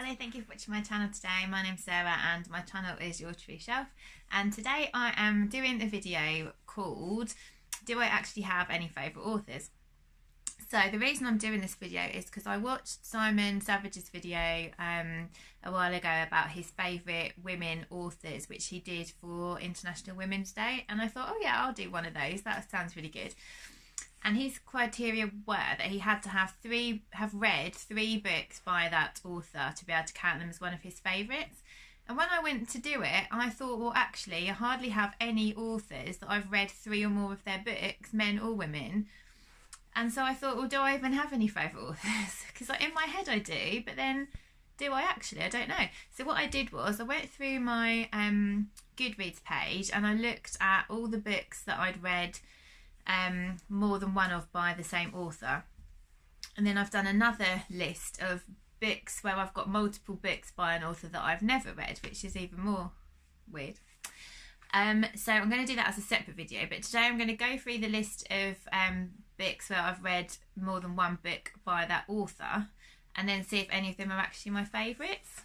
Hello, thank you for watching my channel today. My name's Sarah and my channel is Your True Shelf, and today I am doing a video called Do I Actually Have Any Favourite Authors? So the reason I'm doing this video is because I watched Simon Savage's video a while ago about his favourite women authors, which he did for International Women's Day, and I thought, oh yeah, I'll do one of those, that sounds really good. And his criteria were that he had to have read three books by that author to be able to count them as one of his favourites. And when I went to do it, I thought, well, actually, I hardly have any authors that I've read three or more of their books, men or women. And so I thought, well, do I even have any favourite authors? Because in my head I do, but then do I actually? I don't know. So what I did was I went through my Goodreads page and I looked at all the books that I'd read more than one of by the same author, and then I've done another list of books where I've got multiple books by an author that I've never read, which is even more weird. So I'm going to do that as a separate video, but today I'm going to go through the list of books where I've read more than one book by that author and then see if any of them are actually my favourites.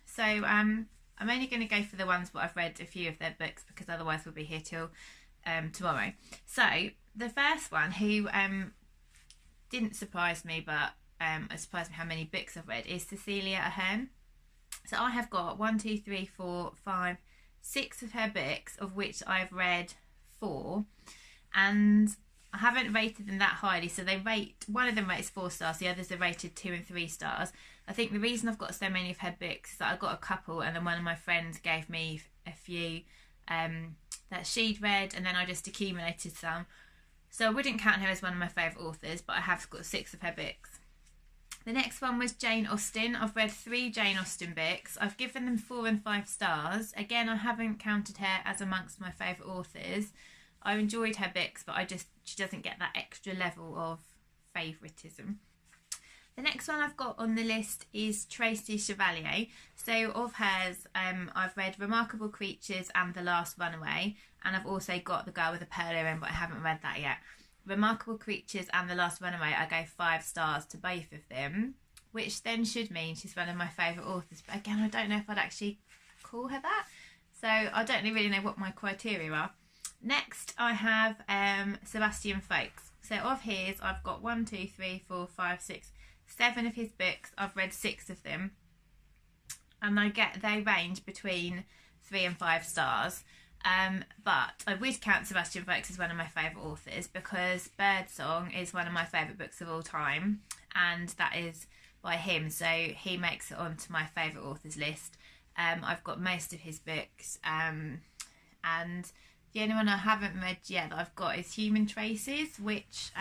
So I'm only going to go for the ones where I've read a few of their books, because otherwise we'll be here till tomorrow. So the first one, who didn't surprise me, but it surprised me how many books I've read, is Cecilia Ahern. So I have got 6 of her books, of which I've read 4, and I haven't rated them that highly. So one of them rates 4 stars, the others are rated 2 and 3 stars. I think the reason I've got so many of her books is that I got a couple, and then one of my friends gave me a few that she'd read, and then I just accumulated some. So I wouldn't count her as one of my favourite authors, but I have got 6 of her books. The next one was Jane Austen. I've read 3 Jane Austen books. I've given them 4 and 5 stars. Again, I haven't counted her as amongst my favourite authors. I enjoyed her books, but she doesn't get that extra level of favouritism. The next one I've got on the list is Tracy Chevalier. So of hers, I've read Remarkable Creatures and The Last Runaway, and I've also got The Girl with a Pearl Earring, but I haven't read that yet. Remarkable Creatures and The Last Runaway, I gave 5 stars to both of them, which then should mean she's one of my favourite authors. But again, I don't know if I'd actually call her that, so I don't really know what my criteria are. Next, I have Sebastian Faulks. So of his, I've got 7 of his books. I've read 6 of them, and they range between 3 and 5 stars. But I would count Sebastian Faulks as one of my favourite authors, because Birdsong is one of my favourite books of all time, and that is by him, so he makes it onto my favourite authors list. I've got most of his books, and the only one I haven't read yet that I've got is Human Traces, which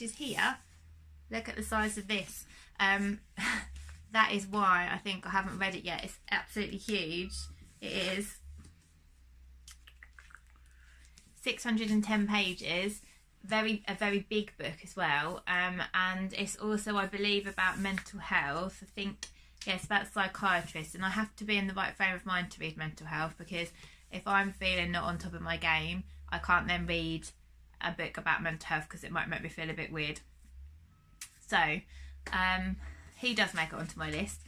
is here. Look at the size of this. That is why I think I haven't read it yet. It's absolutely huge. It is 610 pages. A very big book as well. And it's also, I believe, about mental health. I think, yes, about psychiatrists. And I have to be in the right frame of mind to read mental health, because if I'm feeling not on top of my game, I can't then read a book about mental health, because it might make me feel a bit weird. So he does make it onto my list.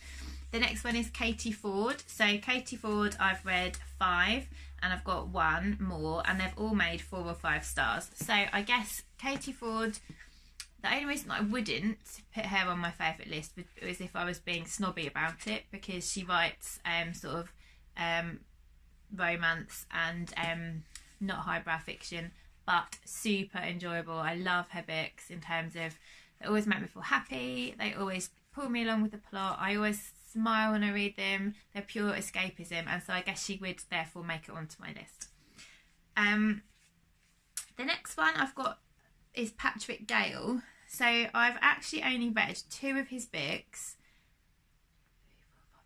The next one is Katie Ford. So Katie Ford, I've read 5, and I've got 1 more, and they've all made 4 or 5 stars. So I guess Katie Ford, the only reason I wouldn't put her on my favourite list was if I was being snobby about it, because she writes sort of romance and not highbrow fiction, but super enjoyable. I love her books in terms of they always make me feel happy, they always pull me along with the plot, I always smile when I read them, they're pure escapism, and so I guess she would therefore make it onto my list. The next one I've got is Patrick Gale. So I've actually only read 2 of his books,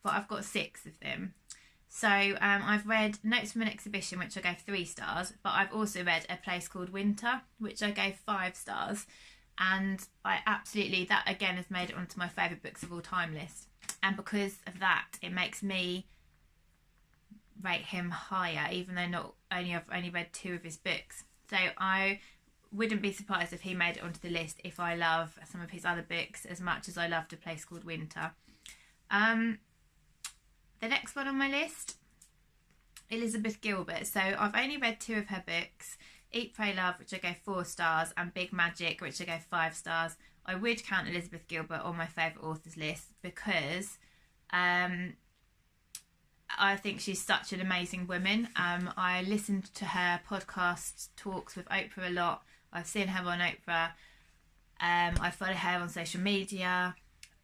but I've got 6 of them. So I've read Notes from an Exhibition, which I gave 3 stars, but I've also read A Place Called Winter, which I gave 5 stars. And that again has made it onto my favourite books of all time list. And because of that, it makes me rate him higher, even though I've only read 2 of his books. So I wouldn't be surprised if he made it onto the list if I love some of his other books as much as I loved A Place Called Winter. The next one on my list, Elizabeth Gilbert. So I've only read 2 of her books, Eat, Pray, Love, which I gave 4 stars, and Big Magic, which I gave 5 stars. I would count Elizabeth Gilbert on my favourite authors list because I think she's such an amazing woman. I listened to her podcast talks with Oprah a lot. I've seen her on Oprah. I follow her on social media,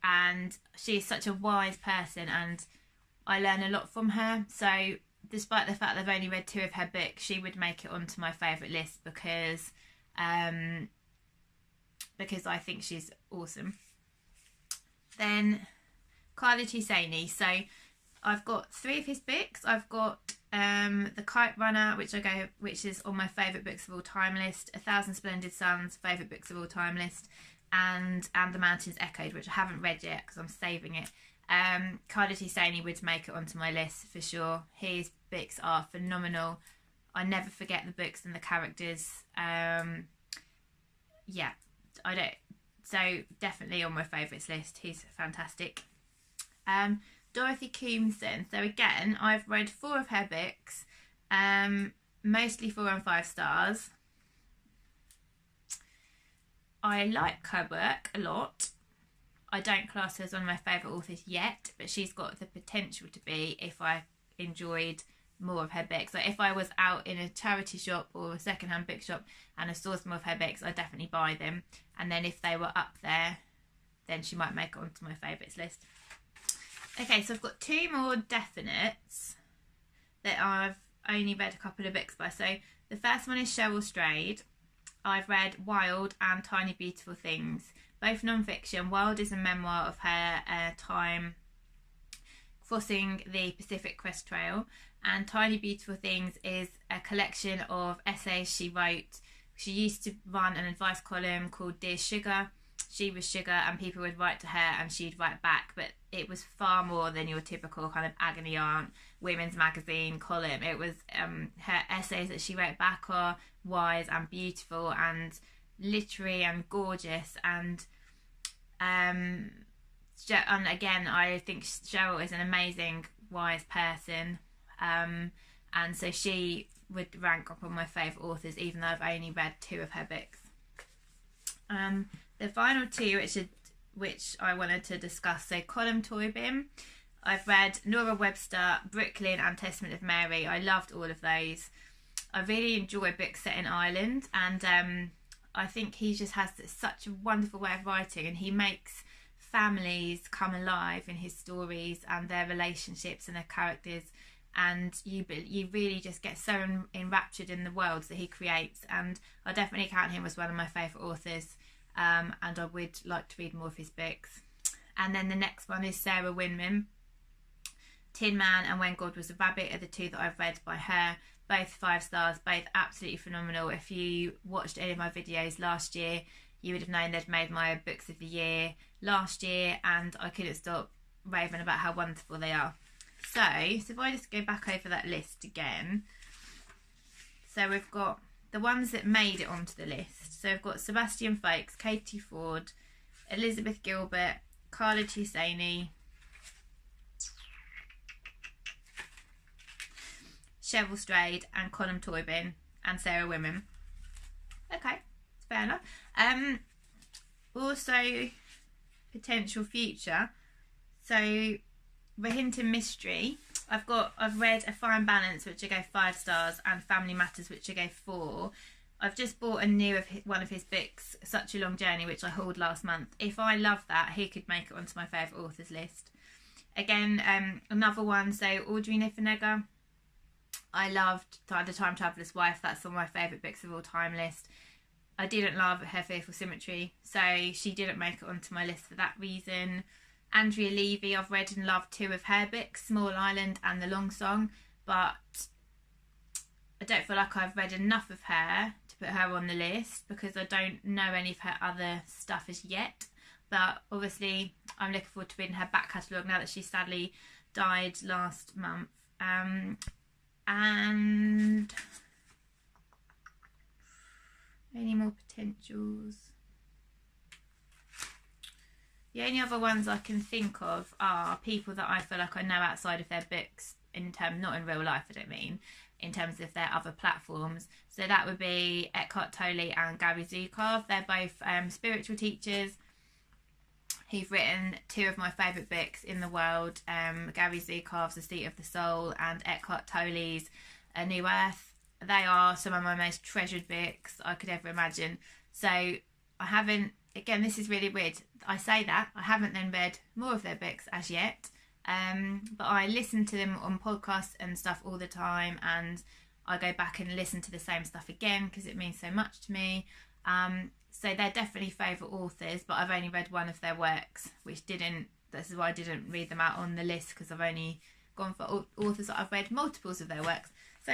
and she's such a wise person, and I learn a lot from her. So despite the fact that I've only read 2 of her books, she would make it onto my favourite list because I think she's awesome. Then Khaled Hosseini. So I've got 3 of his books. I've got The Kite Runner, which is on my favourite books of all time list, 1,000 Splendid Suns, favourite books of all time list, and The Mountains Echoed, which I haven't read yet because I'm saving it. Khaled Hosseini would make it onto my list for sure. His books are phenomenal. I never forget the books and the characters. Yeah, I don't. So definitely on my favourites list. He's fantastic. Dorothy Comson. So again, I've read 4 of her books, mostly 4 and 5 stars. I like her work a lot. I don't class her as one of my favourite authors yet, but she's got the potential to be if I enjoyed more of her books. Like if I was out in a charity shop or a secondhand bookshop and I saw some of her books, I'd definitely buy them. And then if they were up there, then she might make it onto my favourites list. Okay, so I've got 2 more definites that I've only read a couple of books by. So the first one is Cheryl Strayed. I've read Wild and Tiny Beautiful Things, both non-fiction. Wild is a memoir of her time crossing the Pacific Crest Trail, and Tiny Beautiful Things is a collection of essays she wrote. She used to run an advice column called Dear Sugar. She was Sugar, and people would write to her and she'd write back, but it was far more than your typical kind of agony aunt women's magazine column. It was her essays that she wrote back are wise and beautiful and literary and gorgeous, and again, I think Cheryl is an amazing wise person, and so she would rank up on my favourite authors even though I've only read 2 of her books. The final 2 which I wanted to discuss, so Colm Tóibín. I've read Nora Webster, Brooklyn and Testament of Mary. I loved all of those. I really enjoy books set in Ireland, and I think he just has such a wonderful way of writing, and he makes families come alive in his stories and their relationships and their characters, and you really just get so enraptured in the worlds that he creates, and I definitely count him as one of my favourite authors, and I would like to read more of his books. And then the next one is Sarah Winman. Tin Man and When God Was a Rabbit are the 2 that I've read by her, both 5 stars, both absolutely phenomenal. If you watched any of my videos last year, you would have known they'd made my books of the year last year, and I couldn't stop raving about how wonderful they are. So if I just go back over that list again, so we've got the ones that made it onto the list. So we've got Sebastian Faulks, Katie Ford, Elizabeth Gilbert, Khaled Hosseini, Cheryl Strayed, and Colm Tóibín, and Sarah Winman. Okay, fair enough. Also, potential future. So, Rohinton Mystery. I've read A Fine Balance, which I gave 5 stars, and Family Matters, which I gave 4. I've just bought one of his books, Such a Long Journey, which I hauled last month. If I love that, he could make it onto my favourite authors list. Again, another one, so Audrey Niffenegger. I loved The Time Traveller's Wife. That's on my favourite books of all time list. I didn't love Her Fearful Symmetry, so she didn't make it onto my list for that reason. Andrea Levy, I've read and loved 2 of her books, Small Island and The Long Song, but I don't feel like I've read enough of her to put her on the list because I don't know any of her other stuff as yet. But obviously I'm looking forward to reading her back catalogue now that she sadly died last month. And Any more potentials? The only other ones I can think of are people that I feel like I know outside of their books, in terms, not in real life, I don't mean, in terms of their other platforms. So that would be Eckhart Tolle and Gary Zukov. They're both spiritual teachers. He's written two of my favourite books in the world, Gary Zukov's The Seat of the Soul and Eckhart Tolle's A New Earth. They are some of my most treasured books I could ever imagine. So I haven't, again, this is really weird, I say that, I haven't then read more of their books as yet, but I listen to them on podcasts and stuff all the time, and I go back and listen to the same stuff again because it means so much to me. So they're definitely favourite authors, but I've only read one of their works, this is why I didn't read them out on the list, because I've only gone for authors that I've read multiples of their works. So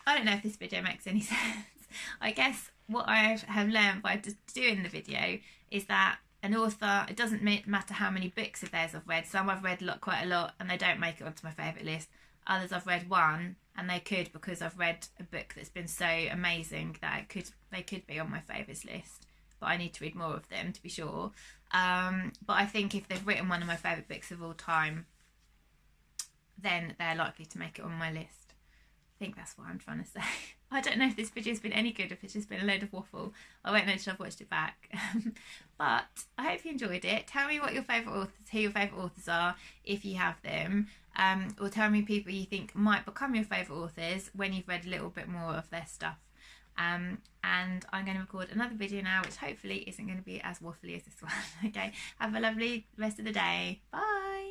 I don't know if this video makes any sense. I guess what I have learned by just doing the video is that an author, it doesn't matter how many books of theirs I've read. Some I've read quite a lot and they don't make it onto my favourite list. Others I've read one and they could, because I've read a book that's been so amazing that they could be on my favourites list. But I need to read more of them to be sure. But I think if they've written one of my favourite books of all time, then they're likely to make it on my list. I think that's what I'm trying to say. I don't know if this video's been any good, if it's just been a load of waffle. I won't know until I've watched it back. But I hope you enjoyed it. Tell me what your favourite authors, who your favourite authors are, if you have them. Or tell me people you think might become your favourite authors when you've read a little bit more of their stuff. And I'm going to record another video now, which hopefully isn't going to be as waffly as this one. Okay, have a lovely rest of the day. Bye.